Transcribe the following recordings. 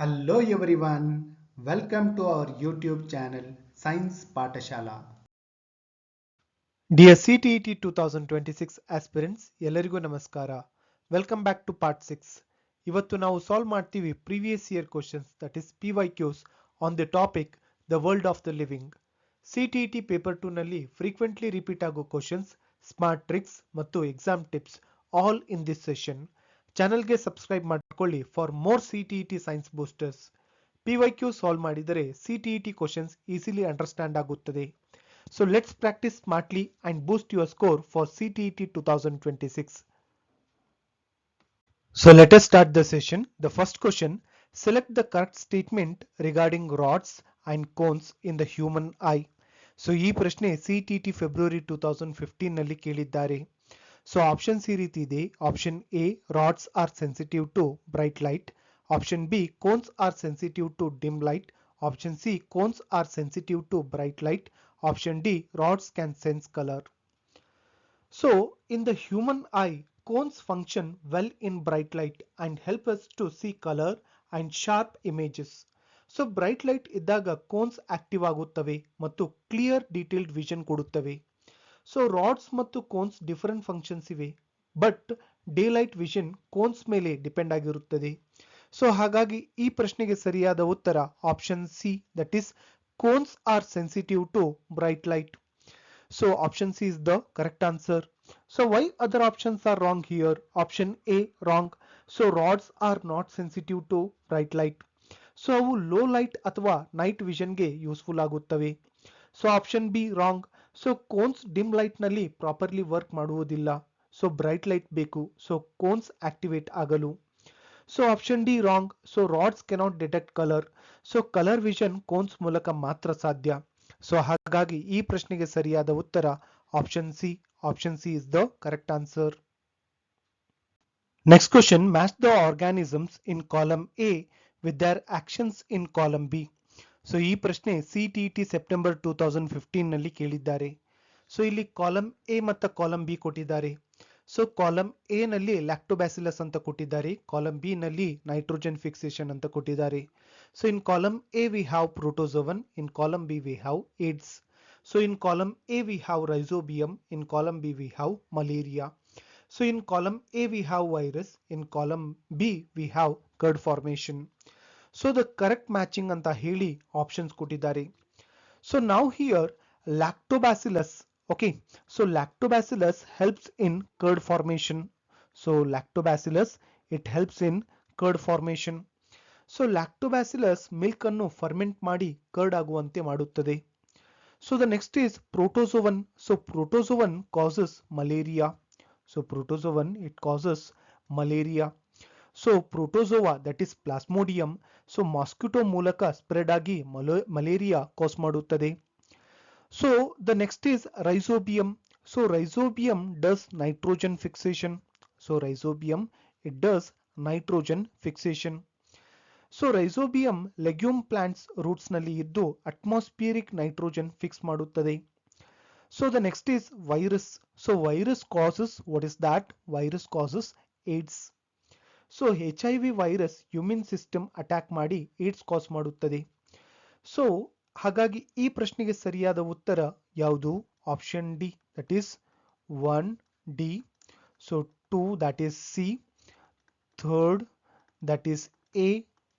Hello everyone, welcome to our YouTube channel Science Patashala. Dear CTET 2026 aspirants, ಎಲ್ಲರಿಗೂ ನಮಸ್ಕಾರ. Welcome back to part 6. ಇವತ್ತು ನಾವು solve ಮಾಡ್ತೀವಿ previous year questions that is PYQs on the topic the world of the living. CTET paper 2 ನಲ್ಲಿ frequently repeat ಆಗೋ questions, smart tricks ಮತ್ತು exam tips all in this session. ಚಾನೆಲ್ಗೆ subscribe ಮಾಡ್ಕೊಳ್ಳಿ for more CTET science boosters. PYQ solve ಮಾಡಿದರೆ CTET questions easily understand ಆಗುತ್ತದೆ. So let's practice smartly and boost your score for CTET 2026. So let us start the session. The first question, select the correct statement regarding rods and cones in the human eye. So ಈ ಪ್ರಶ್ನೆ CTET February 2015 ನಲ್ಲಿ ಕೇಳಿದ್ದಾರೆ. So options ಈ ರೀತಿ ಇದೆ. Option A, rods are sensitive to bright light. Option B, cones are sensitive to dim light. Option C, cones are sensitive to bright light. Option D, rods can sense color. So in the human eye, cones function well in bright light and help us to see color and sharp images. So bright light ಇದ್ದಾಗ cones active ಆಗುತ್ತವೆ ಮತ್ತು clear detailed vision ಕೊಡುತ್ತವೆ. So rods ಮತ್ತು cones different functions ಇವೆ, but day light vision cones ಮೇಲೆ depend ಆಗಿರುತ್ತದೆ. So ಹಾಗಾಗಿ ಈ ಪ್ರಶ್ನೆಗೆ ಸರಿಯಾದ ಉತ್ತರ option C, that is cones are sensitive to bright light. So option C is the correct answer. So why other options are wrong here? Option A wrong. So rods are not sensitive to bright light. So ಅವು low light ಅಥವಾ night vision ಗೆ useful ಆಗುತ್ತವೆ. So option B wrong. So cones dim light ನಲ್ಲಿ properly work ಮಾಡುವುದಿಲ್ಲ. So bright light ಬೇಕು so cones activate ಆಗಲು. So option D wrong. So rods cannot detect colour. So colour vision cones ಮೂಲಕ ಮಾತ್ರ ಸಾಧ್ಯ. So ಹಾಗಾಗಿ ಈ ಪ್ರಶ್ನೆಗೆ ಸರಿಯಾದ ಉತ್ತರ option C. Option C is the correct answer. Next question, match the organisms in column A with their actions in column B. So ಈ ಪ್ರಶ್ನೆ CTET ಸೆಪ್ಟೆಂಬರ್ 2015 ನಲ್ಲಿ ಕೇಳಿದ್ದಾರೆ. ಸೊ ಇಲ್ಲಿ ಕಾಲಮ್ ಎ ಮತ್ತು ಕಾಲಮ್ ಬಿ ಕೊಟ್ಟಿದ್ದಾರೆ. ಸೊ ಕಾಲಮ್ ಎ ನಲ್ಲಿ lactobacillus ಅಂತ ಕೊಟ್ಟಿದ್ದಾರೆ, ಕಾಲಮ್ ಬಿ ನಲ್ಲಿ ನೈಟ್ರೋಜನ್ ಫಿಕ್ಸೇಷನ್ ಅಂತ ಕೊಟ್ಟಿದ್ದಾರೆ. So in column A we have protozoan, in column B we have AIDS. So in column A we have rhizobium, in column B we have malaria. So in column A we have virus, in column B we have curd formation. So the correct matching ಅಂತ ಹೇಳಿ options ಕೊಟ್ಟಿದ್ದಾರೆ. So ನಾವು here lactobacillus. Okay, so lactobacillus helps in curd formation. So lactobacillus, it helps in curd formation. So lactobacillus milk ಅನ್ನು ferment ಮಾಡಿ curd ಆಗುವಂತೆ ಮಾಡುತ್ತದೆ. So the next is protozoan. So protozoan causes malaria. So protozoan, it causes malaria. So protozoa, that is plasmodium, so mosquito ಮೂಲಕ spread ಆಗಿ malaria ಕಾಸ್ ಮಾಡುತ್ತದೆ. So the next is rhizobium. So rhizobium does nitrogen fixation. So rhizobium, it does nitrogen fixation. So rhizobium legume plants roots ನಲ್ಲಿ ಇದ್ದು atmospheric nitrogen fix ಮಾಡುತ್ತದೆ. So the next is virus. So virus causes, what is that? Virus causes AIDS. So HIV virus human system attack ಮಾಡಿ AIDS cause ಮಾಡುತ್ತದೆ. So ಹಾಗಾಗಿ ಈ ಪ್ರಶ್ನೆಗೆ ಸರಿಯಾದ ಉತ್ತರ ಯಾವುದು? Option D, that is 1 D. So 2 that is C, third that is A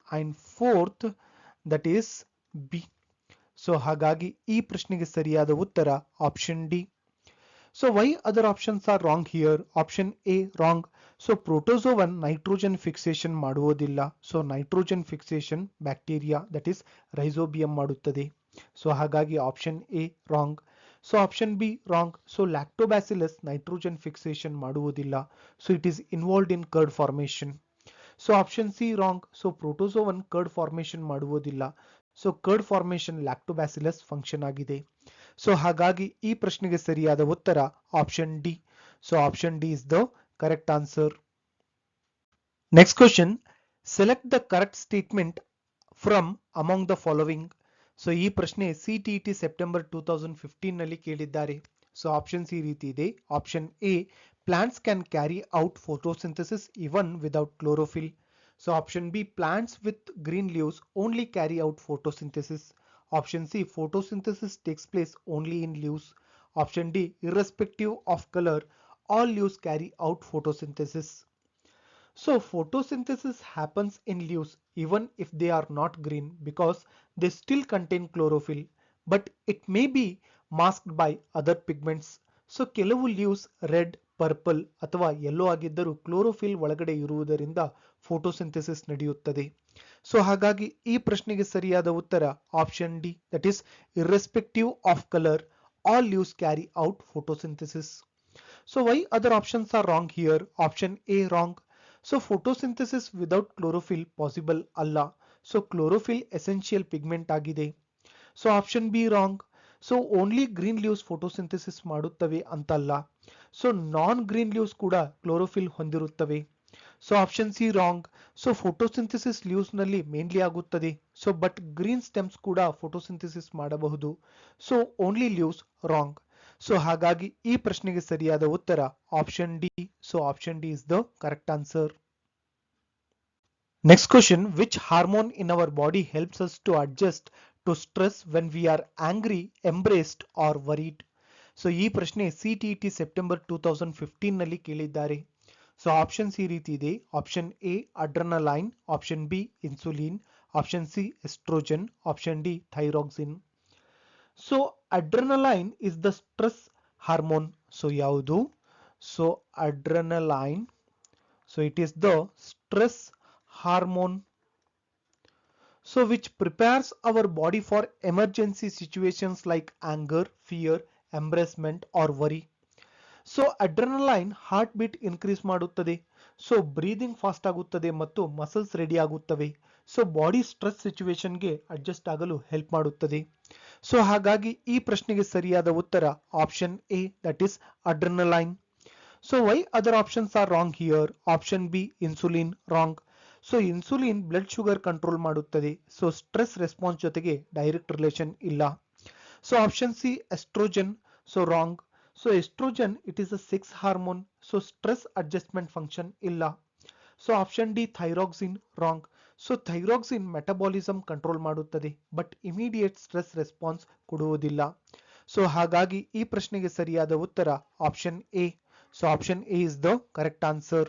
and fourth that is B. So ಹಾಗಾಗಿ ಈ ಪ್ರಶ್ನೆಗೆ ಸರಿಯಾದ ಉತ್ತರ option D. So why other options are wrong here? Option A wrong. So protozoan nitrogen fixation ಮಾಡುವುದಿಲ್ಲ. So nitrogen fixation bacteria, that is rhizobium ಮಾಡುತ್ತದೆ. So ಹಾಗಾಗಿ option A wrong. So option B wrong. So lactobacillus nitrogen fixation ಮಾಡುವುದಿಲ್ಲ. So it is involved in curd formation. So option C wrong. So protozoan curd formation ಮಾಡುವುದಿಲ್ಲ. So curd formation lactobacillus function ಆಗಿದೆ. So ಹಾಗಾಗಿ ಈ ಪ್ರಶ್ನೆಗೆ ಸರಿಯಾದ ಉತ್ತರ option D. So option D is the correct answer. Next question, select the correct statement from among the following. So ಈ ಪ್ರಶ್ನೆ CTET September 2015 ನಲ್ಲಿ ಕೇಳಿದ್ದಾರೆ. ಸೊ ಆಪ್ಷನ್ಸ್ ಈ ರೀತಿ ಇದೆ. Option A, plants can carry out photosynthesis even without chlorophyll. So option B, plants with green leaves only carry out photosynthesis. Option C, photosynthesis takes place only in leaves. Option D, irrespective of color, all leaves carry out photosynthesis. So photosynthesis happens in leaves even if they are not green because they still contain chlorophyll, but it may be masked by other pigments. So ಕೆಲವು leaves red, purple ಅಥವಾ yellow ಆಗಿದ್ದರೂ chlorophyll ಒಳಗಡೆ ಇರುವುದರಿಂದ photosynthesis ನಡೆಯುತ್ತದೆ. So ಹಾಗಾಗಿ ಈ ಪ್ರಶ್ನೆಗೆ ಸರಿಯಾದ ಉತ್ತರ option D, that is irrespective of color, all leaves carry out photosynthesis. So why other options are wrong here? Option A wrong. So photosynthesis without chlorophyll possible ಅಲ್ಲ. So chlorophyll essential pigment ಆಗಿದೆ. So option B wrong. So only green leaves photosynthesis ಮಾಡುತ್ತವೆ ಅಂತಲ್ಲ. So non green leaves ಕೂಡ chlorophyll ಹೊಂದಿರುತ್ತವೆ. So option C wrong. So photosynthesis leaves ನಲ್ಲಿ mainly ಆಗುತ್ತದೆ. So but green stems ಕೂಡ photosynthesis ಮಾಡಬಹುದು. So only leaves wrong. So ಹಾಗಾಗಿ ಈ ಪ್ರಶ್ನೆಗೆ ಸರಿಯಾದ ಉತ್ತರ option D. So option D is the correct answer. Next question, which hormone in our body helps us to adjust to stress when we are angry, embarrassed or worried? So ಈ ಪ್ರಶ್ನೆ CTET September 2015 ನಲ್ಲಿ ಕೇಳಿದ್ದಾರೆ. So options ಈ ರೀತಿ ಇದೆ. Option A adrenaline, option B insulin, option C estrogen, option D thyroxine. So adrenaline is the stress hormone. So ಯಾವುದು? So adrenaline, so it is the stress hormone, so which prepares our body for emergency situations like anger, fear, embarrassment or worry. So adrenaline heart beat increase ಮಾಡುತ್ತದೆ. So breathing fast ಆಗುತ್ತದೆ ಮತ್ತು muscles ready ಆಗುತ್ತವೆ. So body stress ಸಿಚುವೇಶನ್ಗೆ adjust ಆಗಲು help ಮಾಡುತ್ತದೆ. So ಹಾಗಾಗಿ ಈ ಪ್ರಶ್ನೆಗೆ ಸರಿಯಾದ ಉತ್ತರ option A, that is adrenaline. So why other options are wrong here? Option B insulin wrong. So insulin blood sugar control ಮಾಡುತ್ತದೆ. ಸೊ ಸ್ಟ್ರೆಸ್ ರೆಸ್ಪಾನ್ಸ್ ಜೊತೆಗೆ ಡೈರೆಕ್ಟ್ ರಿಲೇಷನ್ ಇಲ್ಲ. So option C estrogen, so wrong. So estrogen, it is a sex hormone, so stress adjustment function illa. So option D thyroxine, wrong. So thyroxine metabolism control ಮಾಡುತ್ತದೆ but immediate stress response ಕೊಡುವುದಿಲ್ಲ. So ಹಾಗಾಗಿ ಈ ಪ್ರಶ್ನೆಗೆ ಸರಿಯಾದ ಉತ್ತರ option A. So option A is the correct answer.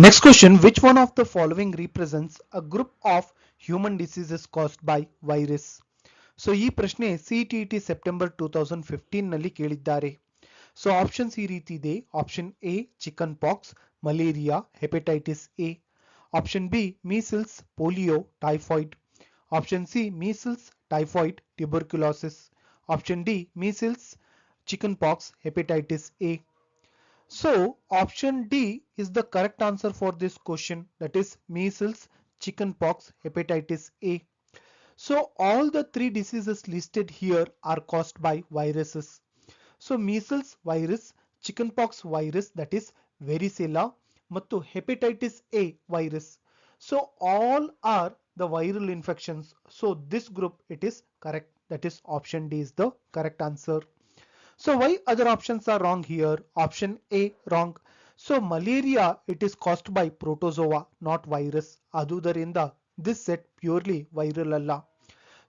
Next question, which one of the following represents a group of human diseases caused by virus? So ಈ ಪ್ರಶ್ನೆ CTET September 2015 ನಲ್ಲಿ ಕೇಳಿದ್ದಾರೆ. ಸೊ ಆಪ್ಷನ್ಸ್ ಈ ರೀತಿ ಇದೆ. Option A chicken pox, malaria, hepatitis A. Option B measles, polio, typhoid. Option C measles, typhoid, tuberculosis. Option D measles, chicken pox, hepatitis A. So option ಡಿ is the correct answer for this question, that is measles, chicken pox, hepatitis A. So all the three diseases listed here are caused by viruses. So measles virus, chickenpox virus, that is varicella, ಮತ್ತು hepatitis A virus. So all are the viral infections. So this group it is correct, that is option D is the correct answer. So why other options are wrong here? Option A wrong. So malaria it is caused by protozoa, not virus. ಆದುದರಿಂದ this set purely viral ಅಲ್ಲ.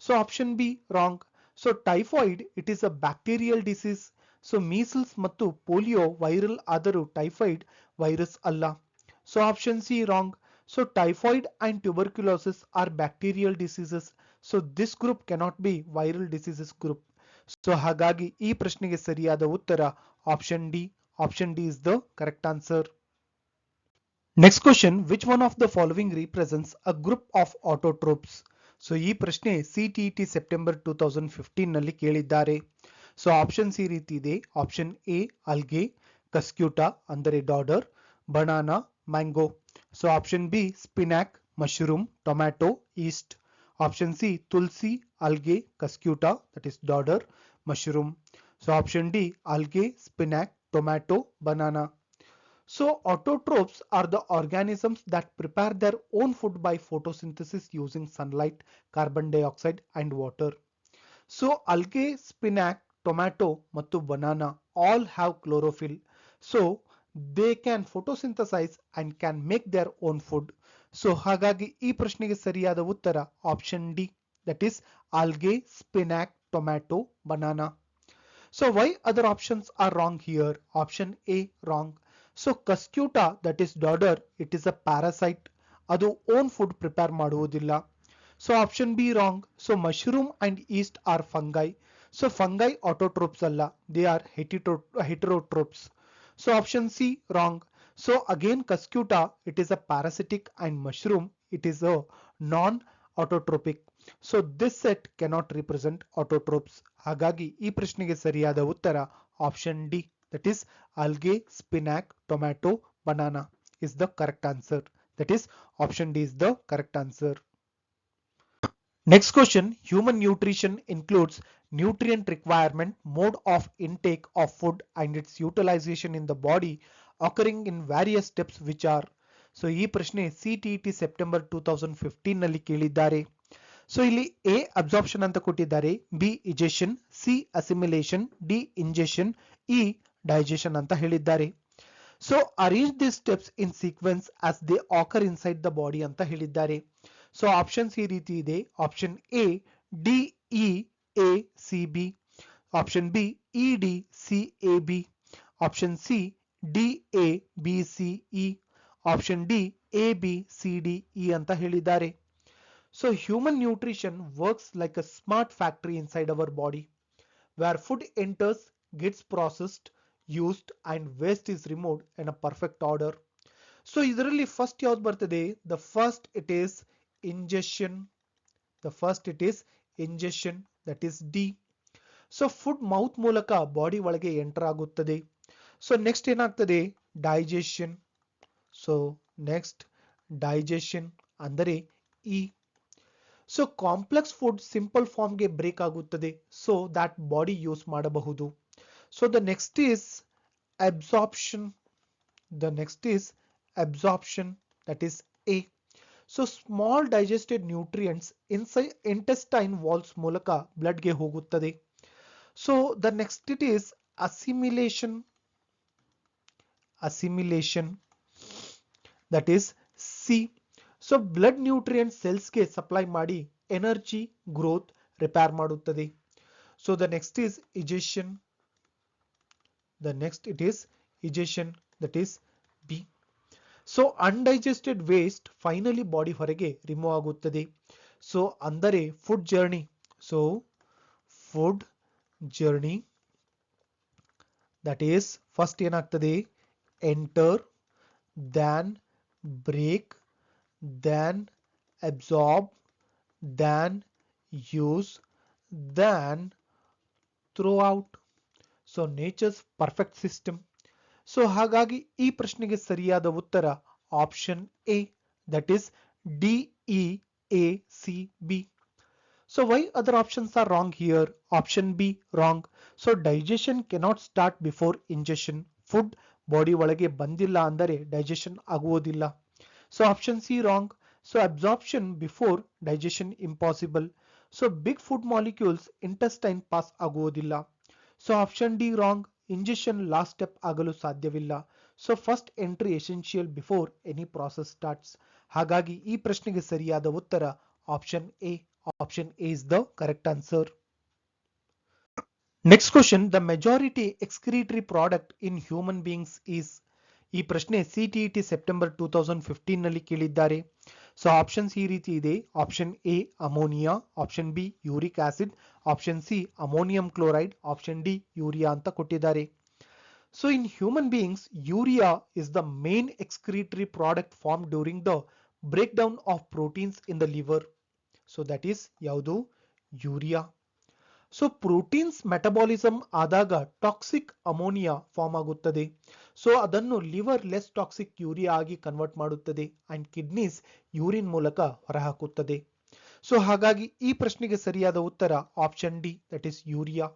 So option B wrong. So typhoid it is a bacterial disease. So measles ಮತ್ತು polio viral ಆದರೂ typhoid virus ಅಲ್ಲ. So option C wrong. So typhoid and tuberculosis are bacterial diseases. So this group cannot be viral diseases group. So ಹಾಗಾಗಿ ಈ ಪ್ರಶ್ನೆಗೆ ಸರಿಯಾದ ಉತ್ತರ option D. Option D is the correct answer. Next question, which one of the following represents a group of autotrophs? So ಈ ಪ್ರಶ್ನೆ CTET September 2015 ನಲ್ಲಿ ಕೇಳಿದ್ದಾರೆ. So options ಈ ರೀತಿ ಇದೆ. ಆಪ್ಷನ್ ಎ ಅಲ್ಗೆ, ಕಸ್ಕ್ಯೂಟಾ ಅಂದರೆ dodder, banana, mango. So option B spinach, mushroom, tomato, yeast. Option C tulsi, algae, cuscuta, that is dodder, mushroom. So option D algae, spinach, tomato, banana. So autotrophs are the organisms that prepare their own food by photosynthesis using sunlight, carbon dioxide and water. So algae, spinach, tomato ಮತ್ತು banana all have chlorophyll. So they can photosynthesise and can make their own food. So ಹಾಗಾಗಿ ಈ ಪ್ರಶ್ನೆಗೆ ಸರಿಯಾದ ಉತ್ತರ option D, that is algae, spinach, tomato, banana. So why other options are wrong here? Option A wrong. So Cuscuta, that is dodder, it is a parasite. ಅದು own food prepare ಮಾಡುವುದಿಲ್ಲ. So option B wrong. So mushroom and yeast are fungi. So fungi autotrophs ಅಲ್ಲ, they are heterotrophs. So option C wrong. So again Cuscuta, it is a parasitic and mushroom, it is a non-autotrophic. So this set cannot represent autotrophs. ಹಾಗಾಗಿ ಈ ಪ್ರಶ್ನೆಗೆ ಸರಿಯಾದ ಉತ್ತರ option D, that is algae, spinach, tomato, banana is the correct answer. That is option D is the correct answer. Next question, human nutrition includes nutrient requirement, mode of intake of food and its utilization in the body occurring in various steps which are. So ಈ ಪ್ರಶ್ನೆ CTET September 2015 ನಲ್ಲಿ ಕೇಳಿದ್ದಾರೆ. So ಇಲ್ಲಿ A absorption ಅಂತ ಕೊಟ್ಟಿದ್ದಾರೆ, B egestion, C assimilation, D ingestion, E digestion ಅಂತ ಹೇಳಿದ್ದಾರೆ. So arrange the steps in sequence as they occur inside the body ಅಂತ ಹೇಳಿದ್ದಾರೆ. ಸೊ ಆಪ್ಷನ್ಸ್ ಈ ರೀತಿ ಇದೆ. Option A D E A C B, option B E D C A B, option C D A B C E, option D A B C D E ಅಂತ ಹೇಳಿದ್ದಾರೆ. So human nutrition works like a smart factory inside our body, where food enters, gets processed, used and waste is removed in a perfect order. So ಇದರಲ್ಲಿ first ಯಾವ್ದು ಬರ್ತದೆ? The first it is ingestion. The first it is ingestion, that is D. So food mouth ಮೂಲಕ body ಒಳಗೆ enter ಆಗುತ್ತದೆ. So next ಏನಾಗ್ತದೆ? Digestion. So next digestion ಅಂದರೆ E. So complex food simple ಫಾರ್ಮ್ಗೆ break ಆಗುತ್ತದೆ, so that body use ಮಾಡಬಹುದು. So the next is absorption. The next is absorption, that is A. So small digested nutrients intestine walls ಮೂಲಕ ಬ್ಲಡ್ಗೆ ಹೋಗುತ್ತದೆ. So the next it is assimilation. Assimilation, that is C. So blood nutrient ಸೆಲ್ಸ್ಗೆ supply ಮಾಡಿ energy, growth, repair ಮಾಡುತ್ತದೆ. So the next is egestion. The next it is egestion, that is B. So undigested waste finally body ಹೊರಗೆ remove ಆಗುತ್ತದೆ. So ಅಂದರೆ food journey. So food journey, that is first ಏನಾಗ್ತದೆ? Enter, then break, then absorb, then use, then throw out. So nature's perfect system. So ಹಾಗಾಗಿ ಈ ಪ್ರಶ್ನೆಗೆ ಸರಿಯಾದ ಉತ್ತರ option A, that is D E A C B. So why other options are wrong here? Option B wrong. So digestion cannot start before ingestion. Food body ಒಳಗೆ ಬಂದಿಲ್ಲ ಅಂದರೆ digestion ಆಗುವುದಿಲ್ಲ. So option C wrong. So absorption before digestion impossible. So big food molecules intestine pass ಆಗುವುದಿಲ್ಲ. So option D wrong. Ingestion last step ಆಗಲು ಸಾಧ್ಯವಿಲ್ಲ. So first entry essential before any process starts. ಹಾಗಾಗಿ ಈ ಪ್ರಶ್ನೆಗೆ ಸರಿಯಾದ ಉತ್ತರ option A. Option A is the correct answer. Next question, the majority excretory product in human beings is. ಈ ಪ್ರಶ್ನೆ CTET September 2015 ನಲ್ಲಿ ಕೇಳಿದ್ದಾರೆ. ಸೊ ಆಪ್ಷನ್ಸ್ ಈ ರೀತಿ ಇದೆ. Option A ammonia, option B uric acid, option C ammonium chloride, option D urea ಅಂತ ಕೊಟ್ಟಿದ್ದಾರೆ. So in human beings urea is the main excretory product form during the break down of proteins in the liver. So that is ಯಾವುದು? Urea. So proteins metabolism ಆದಾಗ toxic ammonia form ಆಗುತ್ತದೆ. So ಅದನ್ನು liver less toxic urea ಆಗಿ convert ಮಾಡುತ್ತದೆ and kidneys urine ಮೂಲಕ ಹೊರಹಾಕುತ್ತದೆ. So ಹಾಗಾಗಿ ಈ ಪ್ರಶ್ನೆಗೆ ಸರಿಯಾದ ಉತ್ತರ option D, that is urea.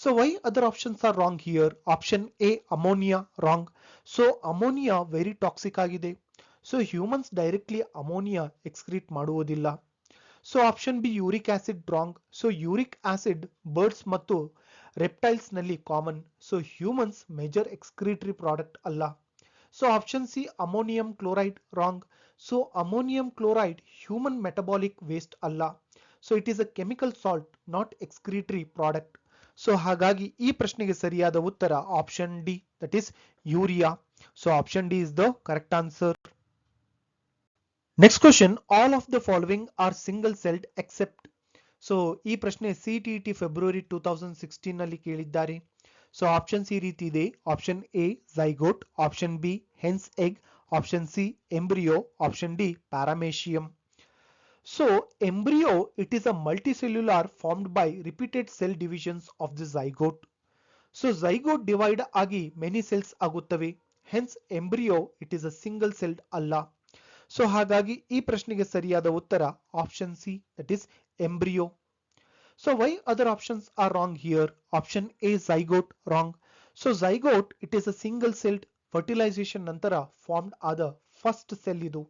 So why other options are wrong here? Option A ammonia wrong. So ammonia very toxic ಆಗಿದೆ. So humans directly ammonia excrete ಮಾಡುವುದಿಲ್ಲ. So option B uric acid wrong. So uric acid birds ಮತ್ತು reptiles ನಲ್ಲಿ common. So humans major excretory product ಅಲ್ಲ. So option C ammonium chloride wrong. So ammonium chloride human metabolic waste ಅಲ್ಲ. So it is a chemical salt, not excretory product. So ಹಾಗಾಗಿ ಈ ಪ್ರಶ್ನೆಗೆ ಸರಿಯಾದ ಉತ್ತರ option D, that is urea. So option D is the correct answer. Next question, all of the following are single celled except. So ಈ ಪ್ರಶ್ನೆ CTET February 2016 ನಲ್ಲಿ ಕೇಳಿದ್ದಾರೆ. So options ಈ ರೀತಿ ಇದೆ. Option A zygote, option B hen's egg, option C embryo, option D paramecium. So embryo, it is a multicellular formed by repeated cell divisions of the zygote. So zygote divide agi many cells aguttave. Hence embryo, it is a single celled alla. So ಹಾಗಾಗಿ ಈ ಪ್ರಶ್ನೆಗೆ ಸರಿಯಾದ ಉತ್ತರ option C, that is embryo. So why other options are wrong here? Option A zygote wrong. So zygote, it is a single celled fertilization ನಂತರ formed ಆದ first cell ಇದು.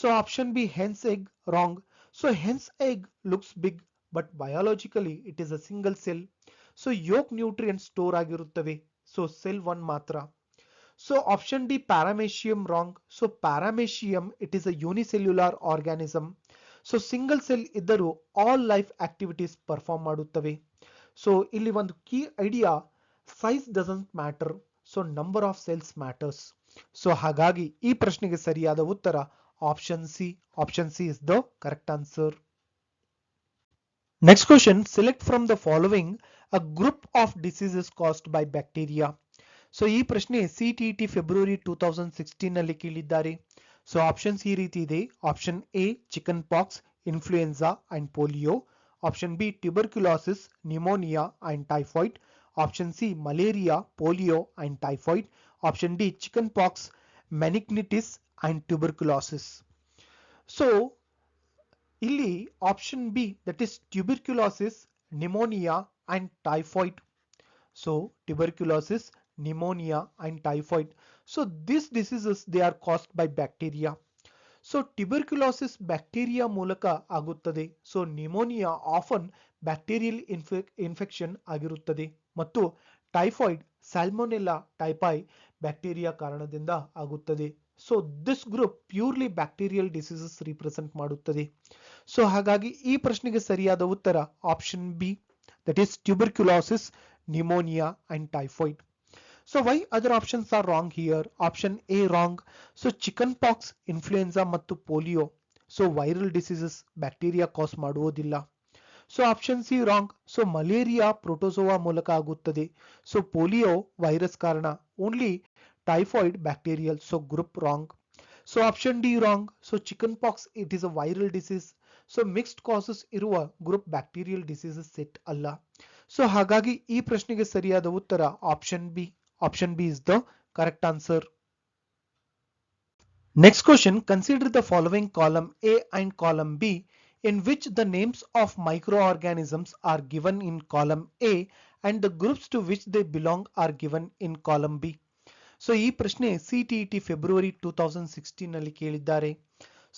So option B hen's egg wrong. So hen's egg looks big but biologically it is a single cell. So yolk nutrients store ಆಗಿರುತ್ತವೆ. So cell 1 ಮಾತ್ರ. So option D paramecium wrong. So paramecium, it is a unicellular organism. So single cell ಇದ್ದರೂ all life activities perform ಮಾಡುತ್ತವೆ. So ಇಲ್ಲಿ ಒಂದು key idea, size doesn't matter. So number of cells matters. So ಹಾಗಾಗಿ ಈ ಪ್ರಶ್ನೆಗೆ ಸರಿಯಾದ ಉತ್ತರ option C. Option C is the correct answer. Next question, select from the following a group of diseases caused by bacteria. So ಈ ಪ್ರಶ್ನೆ CTET February 2016 ನಲ್ಲಿ ಕೇಳಿದ್ದಾರೆ. So options ಈ ರೀತಿ ಇದೆ. Option A chickenpox, influenza and polio, option B tuberculosis, pneumonia and typhoid, option C malaria, polio and typhoid, option D chickenpox, meningitis and tuberculosis. So ಇಲ್ಲಿ option B, that is tuberculosis, pneumonia and typhoid. So tuberculosis, pneumonia and typhoid. So these diseases, they are caused by bacteria. So tuberculosis bacteria ಮೂಲಕ ಆಗುತ್ತದೆ. So pneumonia often bacterial infection ಆಗಿರುತ್ತದೆ ಮತ್ತು typhoid salmonella typhi bacteria ಕಾರಣದಿಂದ ಆಗುತ್ತದೆ. So this group purely bacterial diseases represent ಮಾಡುತ್ತದೆ. So ಹಾಗಾಗಿ ಈ ಪ್ರಶ್ನೆಗೆ ಸರಿಯಾದ ಉತ್ತರ option B, that is tuberculosis, pneumonia and typhoid. So why other options are wrong here? Option A wrong. So chickenpox, influenza ಮತ್ತು polio, so viral diseases bacteria cause ಮಾಡುವುದಿಲ್ಲ. So option C wrong. So malaria protozoa ಮೂಲಕ ಆಗುತ್ತದೆ. So polio virus ಕಾರಣ. Only typhoid bacterial, so group wrong. So option D wrong. So chickenpox, it is a viral disease. So mixed causes ಇರುವ group bacterial diseases set ಅಲ್ಲ. So ಹಾಗಾಗಿ ಈ ಪ್ರಶ್ನೆಗೆ ಸರಿಯಾದ ಉತ್ತರ option B. Option B is the correct answer. Next question, consider the following column A and column B in which the names of microorganisms are given in column A and the groups to which they belong are given in column B. So ಈ ಪ್ರಶ್ನೆ CTET February 2016 ನಲ್ಲಿ ಕೇಳಿದ್ದಾರೆ.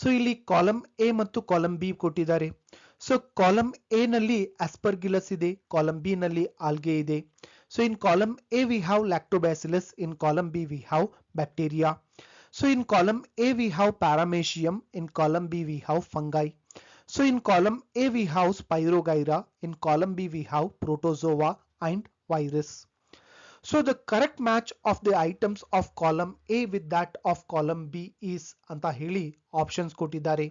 So ಇಲ್ಲಿ column A ಮತ್ತು column B ಕೊಟ್ಟಿದ್ದಾರೆ. So column A ನಲ್ಲಿ aspergillus ಇದೆ, column B ನಲ್ಲಿ ಆಲ್ಗೆ ಇದೆ. So in column A we have lactobacillus, in column B we have bacteria. So in column A we have paramecium, in column B we have fungi. So in column A we have spirogyra, in column B we have protozoa and virus. So the correct match of the items of column A with that of column B is anta heli options ಕೊಟ್ಟಿದ್ದಾರೆ.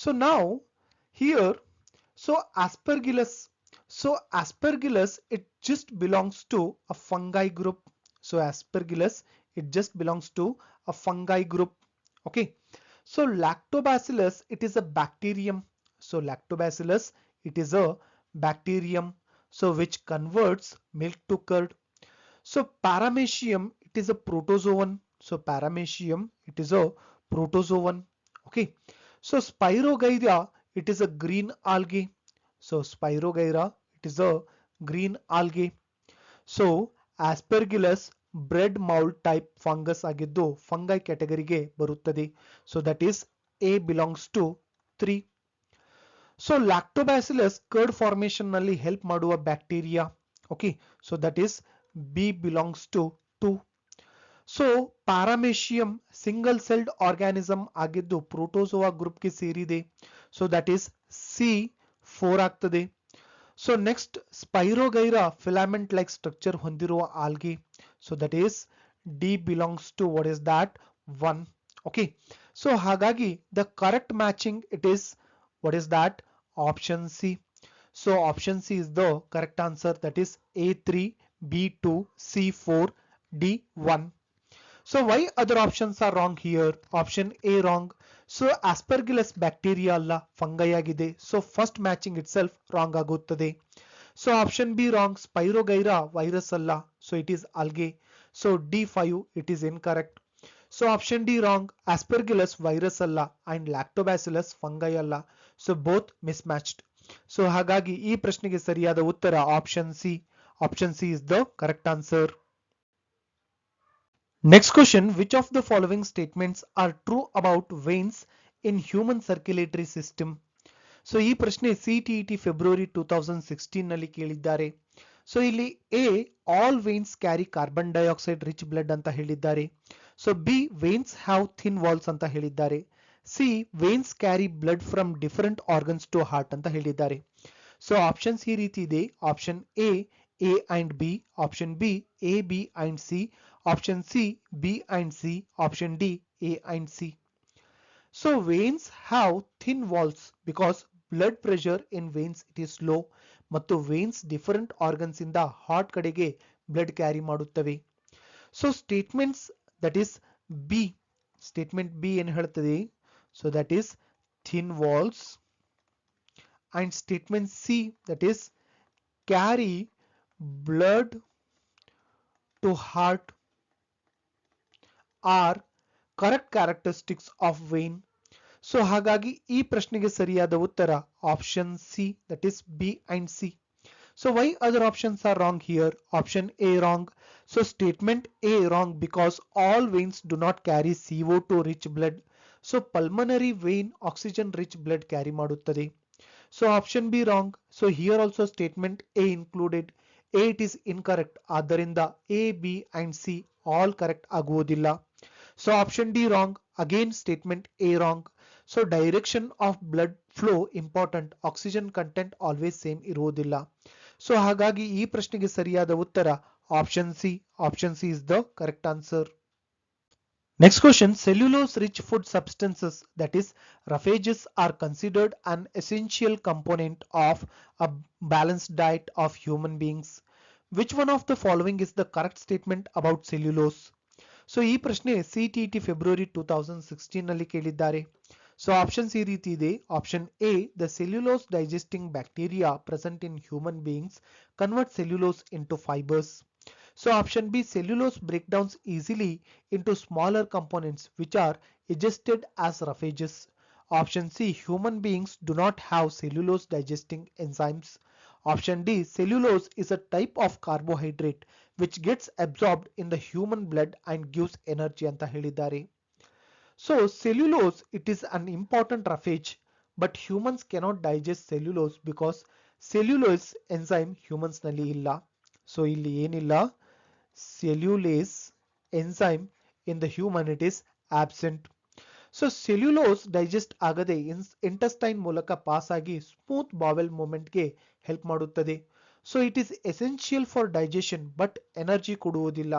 So now here, so aspergillus, it just belongs to a fungi group. So aspergillus, it just belongs to a fungi group. Okay. So lactobacillus, it is a bacterium. So lactobacillus, it is a bacterium, so which converts milk to curd. So paramecium, it is a protozoan. So paramecium, it is a protozoan. Okay. So spirogyra, it is a green algae. So spirogyra, it is a green algae. So aspergillus, bread mold type fungus ಆಗಿದ್ದು fungi category ಬರುತ್ತದೆ. So that is A belongs to 3. So lactobacillus curd formation ನಲ್ಲಿ help ಮಾಡುವ bacteria. Okay, so that is B belongs to 2. So paramecium single celled organism ಆಗಿದ್ದು protozoa ಗ್ರೂಪ್ಗೆ ಸೇರಿದೆ. So that is C 4 ಆಗ್ತದೆ. So next spirogyra filament like structure ಹೊಂದಿರುವ algae. So that is D belongs to what is that 1. Okay, so ಹಾಗಾಗಿ the correct matching it is what is that option C. So option C is the correct answer, that is A3, B2, C4, D1. So why other options are wrong here? Option A wrong. So aspergillus bacteria alla fungi agide. So first matching itself wrong aguttade. So option B wrong. Spirogyra virus alla. So it is algae. So D5 it is incorrect. So option D wrong. Aspergillus virus alla and lactobacillus fungi alla. So both mismatched. So hagagi ee prashnege sariyada uttara option C. Option C is the correct answer. Next question, which of the following statements are true about veins in human circulatory system? So ಈ ಪ್ರಶ್ನೆ CTET February 2016 ನಲ್ಲಿ ಕೇಳಿದ್ದಾರೆ. So ಇಲ್ಲಿ A all veins carry carbon dioxide rich blood ಅಂತ ಹೇಳಿದ್ದಾರೆ. So B veins have thin walls ಅಂತ ಹೇಳಿದ್ದಾರೆ. C veins carry blood from different organs to heart ಅಂತ ಹೇಳಿದ್ದಾರೆ. ಸೊ ಆಪ್ಷನ್ಸ್ ಈ ರೀತಿ ಇದೆ. Option A and B, option B A, B and C, option C B and C, option D A and C. So veins have thin walls because blood pressure in veins it is low ಮತ್ತು veins different organs ಇಂದ heart ಕಡೆಗೆ blood carry ಮಾಡುತ್ತವೆ. So statements that is B, statement B ಏನು ಹೇಳ್ತದೆ? So that is thin walls, and statement C that is carry blood to heart are correct characteristics of vein. So ಹಾಗಾಗಿ ಈ ಪ್ರಶ್ನೆಗೆ ಸರಿಯಾದ ಉತ್ತರ option C, that is B and C. So why other options are wrong here? Option A wrong. So statement A wrong because all veins do not carry CO2 rich blood. So pulmonary vein oxygen rich blood carry ಮಾಡುತ್ತದೆ. So option B wrong. So here also statement A included. A it is incorrect. ಆದ್ದರಿಂದ A, B and C all correct ಆಗುವುದಿಲ್ಲ. So option D wrong. Again statement A wrong. So direction of blood flow important. Oxygen content always same ಇರುವುದಿಲ್ಲ. So ಹಾಗಾಗಿ ಈ ಪ್ರಶ್ನೆಗೆ ಸರಿಯಾದ ಉತ್ತರ option C. Option C is the correct answer. Next question, cellulose rich food substances that is roughages are considered an essential component of a balanced diet of human beings. Which one of the following is the correct statement about cellulose? So ಈ ಪ್ರಶ್ನೆ CTET February 2016 ನಲ್ಲಿ ಕೇಳಿದ್ದಾರೆ. So options ಈ ರೀತಿ ಇದೆ. Option A the cellulose digesting bacteria present in human beings convert cellulose into fibers. So option B cellulose breakdowns easily into smaller components which are digested as roughages. Option C human beings do not have cellulose digesting enzymes. Option D cellulose is a type of carbohydrate which gets absorbed in the human blood and gives energy ಅಂತ ಹೇಳಿದ್ದಾರೆ. So cellulose it is an important roughage but humans cannot digest cellulose because cellulose enzyme humans ನಲ್ಲಿ ಇಲ್ಲ. So ಇಲ್ಲಿ ಏನಿಲ್ಲ, cellulase enzyme in the human it is absent. So cellulose digest ಆಗದೆ intestine ಮೂಲಕ pass ಆಗಿ smooth bowel movement ಗೆ help ಮಾಡುತ್ತದೆ. So it is essential for digestion but energy ಕೊಡುವುದಿಲ್ಲ.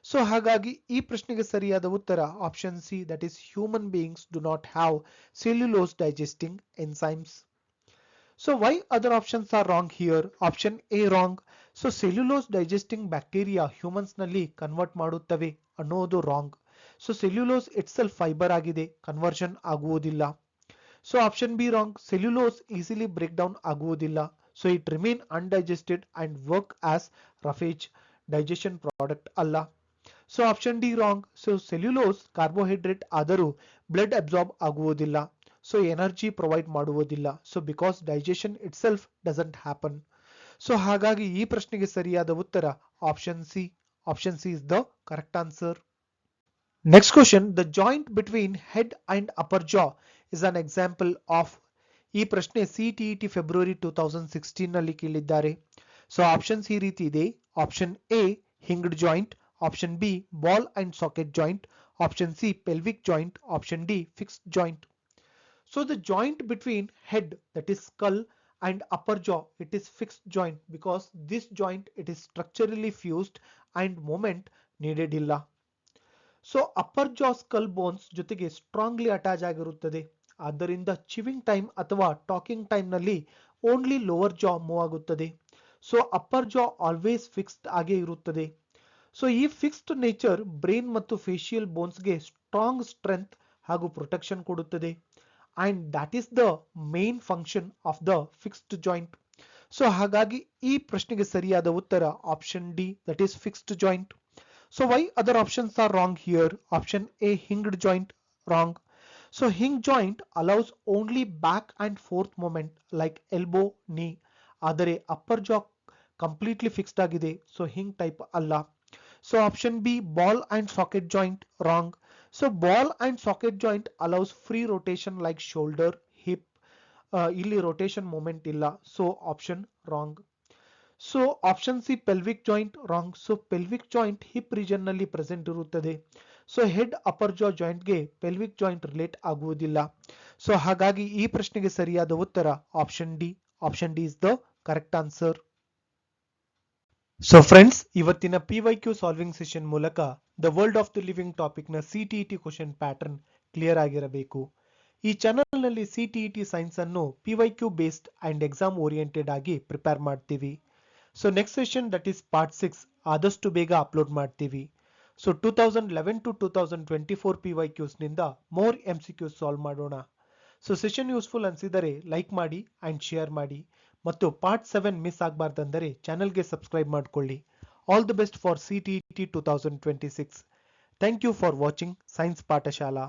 ಸೊ ಹಾಗಾಗಿ ಈ ಪ್ರಶ್ನೆಗೆ ಸರಿಯಾದ ಉತ್ತರ option C, that is human beings do not have cellulose digesting enzymes. So why other options are wrong here? Option A wrong. So cellulose digesting bacteria humans ನಲ್ಲಿ convert ಮಾಡುತ್ತವೆ ಅನ್ನೋದು wrong. So cellulose itself fibre ಆಗಿದೆ, conversion ಆಗುವುದಿಲ್ಲ. So option B wrong. cellulose easily break down ಆಗುವುದಿಲ್ಲ. So it remain undigested and work as roughage, digestion product ಅಲ್ಲ. So option D wrong. So cellulose carbohydrate ಆದರೂ blood absorb ಆಗುವುದಿಲ್ಲ. So energy provide ಮಾಡುವುದಿಲ್ಲ. So because digestion itself doesn't happen. So ಹಾಗಾಗಿ ಈ ಪ್ರಶ್ನೆಗೆ ಸರಿಯಾದ ಉತ್ತರ option C. Option C is the correct answer. Next question, the joint between head and upper jaw is an example of. ಈ ಪ್ರಶ್ನೆ CTET February 2016 ನಲ್ಲಿ ಕೇಳಿದ್ದಾರೆ. So options ಈ ರೀತಿ ಇದೆ. Option A hinged joint, option B ball and socket joint, option C pelvic joint, option D fixed joint. So the joint between head, that is skull, and upper jaw, it is fixed joint because this joint it is structurally fused and moment needed ಇಲ್ಲ. So upper ಜಾ skull bones ಜೊತೆಗೆ strongly attach ಆಗಿರುತ್ತದೆ. ಆದ್ದರಿಂದ chewing time ಅಥವಾ talking time ನಲ್ಲಿ only lower ಜಾ move ಆಗುತ್ತದೆ. So upper ಜಾ ಆಲ್ವೇಸ್ ಫಿಕ್ಸ್ಡ್ ಆಗೇ ಇರುತ್ತದೆ. ಸೊ ಈ ಫಿಕ್ಸ್ಡ್ ನೇಚರ್ ಬ್ರೈನ್ ಮತ್ತು ಫೇಶಿಯಲ್ ಬೋನ್ಸ್ಗೆ ಸ್ಟ್ರಾಂಗ್ ಸ್ಟ್ರೆಂತ್ ಹಾಗೂ ಪ್ರೊಟೆಕ್ಷನ್ ಕೊಡುತ್ತದೆ. And that is the main function of the fixed joint. So ಹಾಗಾಗಿ ಈ ಪ್ರಶ್ನೆಗೆ ಸರಿಯಾದ ಉತ್ತರ option D, that is fixed joint. So why other options are wrong here? Option A hinged joint, wrong. So hinge joint allows only back and forth movement like elbow, knee. ಆದರೆ upper jaw completely fixed ಆಗಿದೆ, so hinge type ಅಲ್ಲ. So option B ball and socket joint, wrong. So ball and socket joint allows free rotation like shoulder, hip. ಇಲ್ಲಿ rotation moment ಇಲ್ಲ, so option wrong. So option C pelvic joint, wrong. So pelvic joint hip region ನಲ್ಲಿ present ಇರುತ್ತದೆ. So head upper jaw joint ಗೆ pelvic joint relate ಆಗುವುದಿಲ್ಲ. So ಹಾಗಾಗಿ ಈ ಪ್ರಶ್ನೆಗೆ ಸರಿಯಾದ ಉತ್ತರ ಆಪ್ಷನ್ ಡಿ. ಆಪ್ಷನ್ ಡಿ is the correct answer. So friends, ಇವತ್ತಿನ PYQ ಸಾಲ್ವಿಂಗ್ ಸೆಷನ್ ಮೂಲಕ the world of the living topic ನ CTET ಕ್ವಶನ್ ಪ್ಯಾಟರ್ನ್ ಕ್ಲಿಯರ್ ಆಗಿರಬೇಕು. ಈ ಚಾನೆಲ್ ನಲ್ಲಿ CTET ಸೈನ್ಸ್ ಅನ್ನು PYQ based and exam oriented ಆಗಿ ಪ್ರಿಪೇರ್ ಮಾಡ್ತೀವಿ. So next session that is part 6 ಆದಷ್ಟು ಬೇಗ ಅಪ್ಲೋಡ್ ಮಾಡ್ತೀವಿ. ಸೊ 2011 to 2024 PYQs ನಿಂದ ಮೋರ್ MCQs ಸಾಲ್ವ್ ಮಾಡೋಣ. ಸೊ ಸೆಷನ್ ಯೂಸ್ಫುಲ್ ಅನ್ಸಿದರೆ ಲೈಕ್ ಮಾಡಿ ಅಂಡ್ ಶೇರ್ ಮಾಡಿ ಮತ್ತು ಪಾರ್ಟ್ 7 ಮಿಸ್ ಆಗಬಾರ್ದಂದರೆ ಚಾನೆಲ್ಗೆ ಸಬ್ಸ್ಕ್ರೈಬ್ ಮಾಡಿಕೊಳ್ಳಿ. All the best for CTET 2026. Thank you for watching science Pathshala.